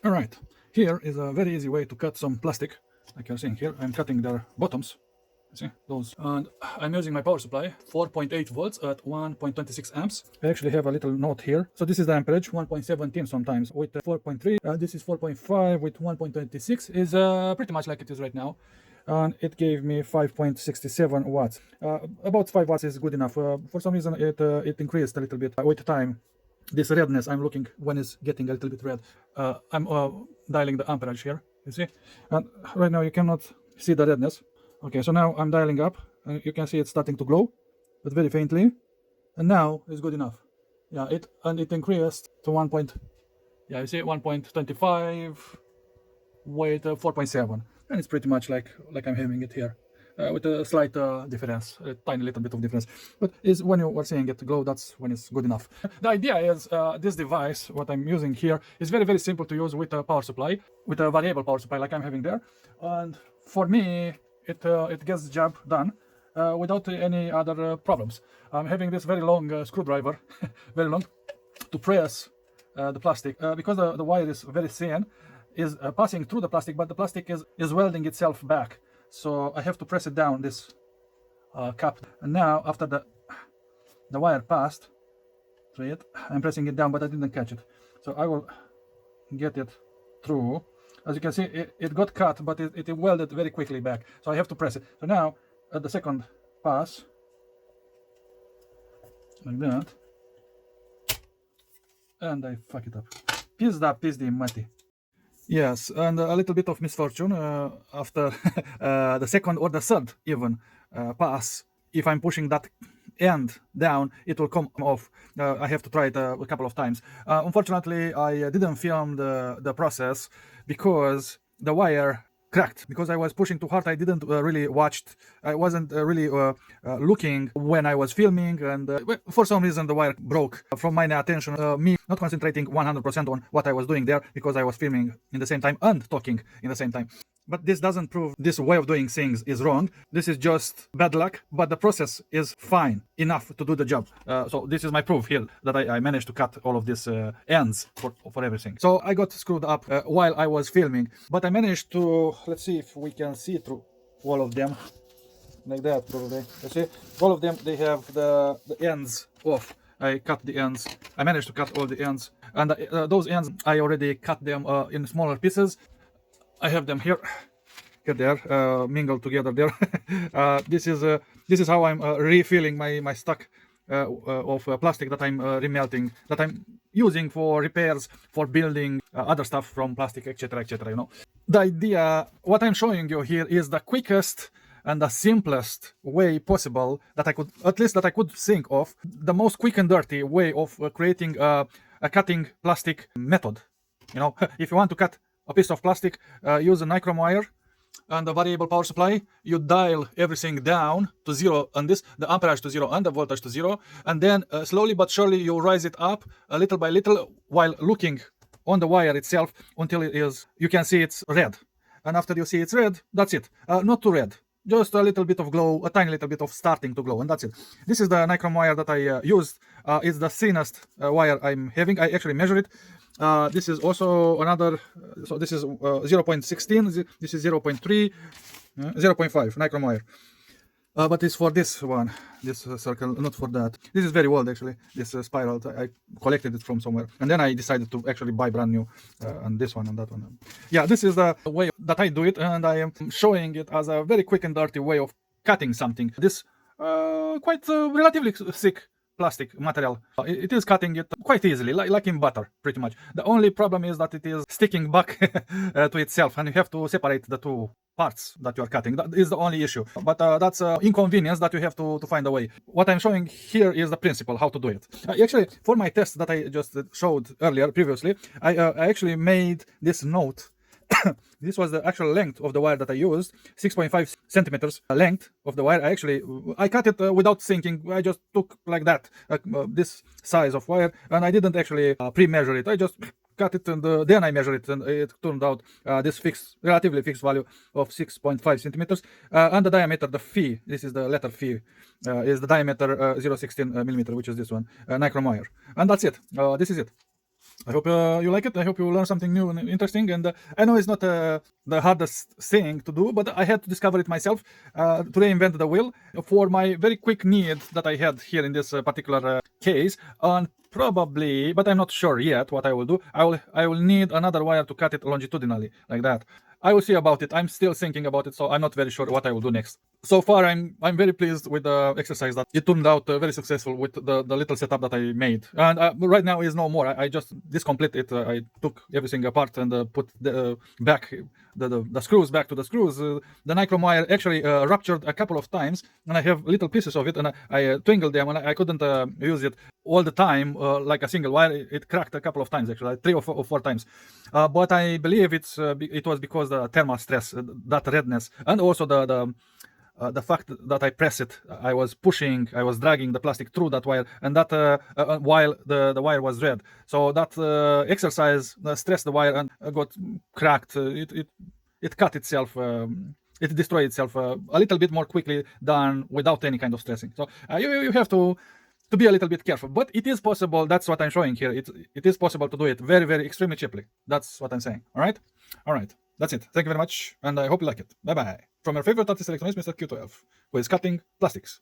All right, here is a very easy way to cut some plastic. Like you're seeing here, I'm cutting their bottoms. See those, and I'm using my power supply 4.8 volts at 1.26 amps. I actually have a little note here. So this is the amperage 1.17 sometimes with 4.3. This is 4.5 with 1.26 is pretty much like it is right now, and it gave me 5.67 watts. About 5 watts is good enough. For some reason it increased a little bit with time. This redness I'm looking when it's getting a little bit red. I'm dialing the amperage here, you see, and right now you cannot see the redness. Okay, so now I'm dialing up, and you can see it's starting to glow, but very faintly, and now it's good enough. Yeah, it increased to 1. Yeah, you see 1.25 with 4.7, and it's pretty much like I'm having it here. With a slight difference, a tiny little bit of difference, but is when you are seeing it glow, that's when it's good enough. The idea is this device, what I'm using here, is very, very simple to use with a power supply, with a variable power supply like I'm having there, and for me it gets the job done without any other problems. I'm having this very long screwdriver, very long, to press the plastic because the wire is very thin, is passing through the plastic, but the plastic is welding itself back. So I have to press it down, this cap. And now, after the wire passed through it, I'm pressing it down, but I didn't catch it. So I will get it through. As you can see, it got cut, but it welded very quickly back. So I have to press it. So now, at the second pass, like that, and I fuck it up. Pizdi mati. Yes, and a little bit of misfortune after the second or the third even pass. If I'm pushing that end down, it will come off. I have to try it a couple of times. Unfortunately, I didn't film the process because the wire cracked. Because I was pushing too hard, I didn't really watched. I wasn't really looking when I was filming, and for some reason the wire broke from my attention. Me not concentrating 100% on what I was doing there because I was filming in the same time and talking in the same time. But this doesn't prove this way of doing things is wrong. This is just bad luck, but the process is fine enough to do the job. So this is my proof here that I managed to cut all of these ends for everything. So I got screwed up while I was filming, but I managed to, let's see if we can see through all of them, like that probably. You see, all of them, they have the ends off. I cut the ends. I managed to cut all the ends, and those ends I already cut them in smaller pieces. I have them here they are mingled together there. This is how I'm refilling my stock of plastic that I'm remelting, that I'm using for repairs, for building other stuff from plastic, etc., etc. You know, the idea, what I'm showing you here, is the quickest and the simplest way possible that I could think of, the most quick and dirty way of creating a cutting plastic method. You know, if you want to cut a piece of plastic, use a nichrome wire and a variable power supply. You dial everything down to 0, and the amperage to 0 and the voltage to 0, and then slowly but surely you rise it up little by little while looking on the wire itself until you can see it's red. And after you see it's red, that's it. Not too red, just a little bit of glow, a tiny little bit of starting to glow, and that's it. This is the nichrome wire that I used. It's the thinnest wire I'm having. I actually measure it. This is also another, so this is 0.16, this is 0.3, 0.5 nichrome wire. But it's for this one, this circle, not for that. This is very old actually, this spiral. I collected it from somewhere, and then I decided to actually buy brand new, and this one and that one. Yeah, this is the way that I do it, and I am showing it as a very quick and dirty way of cutting something. This quite relatively thick plastic material. It is cutting it quite easily, like in butter, pretty much. The only problem is that it is sticking back to itself, and you have to separate the two parts that you are cutting. That is the only issue, but that's an inconvenience that you have to find a way. What I'm showing here is the principle, how to do it. Actually, for my test that I just showed earlier, previously, I actually made this note. This was the actual length of the wire that I used, 6.5 centimeters length of the wire. I cut it without thinking. I just took like that, this size of wire, and I didn't actually pre-measure it. I just cut it, and then I measured it, and it turned out this relatively fixed value of 6.5 centimeters. And the diameter, the phi, this is the letter phi, is the diameter 0.16 millimeter, which is this one, nichrome wire. And that's it. This is it. I hope you like it. I hope you learn something new and interesting. And I know it's not the hardest thing to do, but I had to discover it myself to reinvent the wheel for my very quick need that I had here in this particular case. And probably, but I'm not sure yet what I will do. I will need another wire to cut it longitudinally like that. I will see about it. I'm still thinking about it, so I'm not very sure what I will do next. So far, I'm very pleased with the exercise. That it turned out very successful with the little setup that I made. And right now is no more. I just discomplete it. I took everything apart and put the back the screws back to the screws. The nichrome wire actually ruptured a couple of times, and I have little pieces of it, and I twingled them, and I couldn't use it all the time like a single wire. It cracked a couple of times, actually, like 3 or 4 times. But I believe it was because the thermal stress, that redness, and also the fact that I press it, I was pushing, I was dragging the plastic through that wire, and that while the wire was red. So that exercise stressed the wire and got cracked. It cut itself. It destroyed itself a little bit more quickly than without any kind of stressing. So you have to be a little bit careful, but it is possible. That's what I'm showing here. It is possible to do it very, very extremely cheaply. That's what I'm saying. All right, that's it. Thank you very much, and I hope you like it. Bye bye from your favorite artist electronist, Mr. Q12, who is cutting plastics.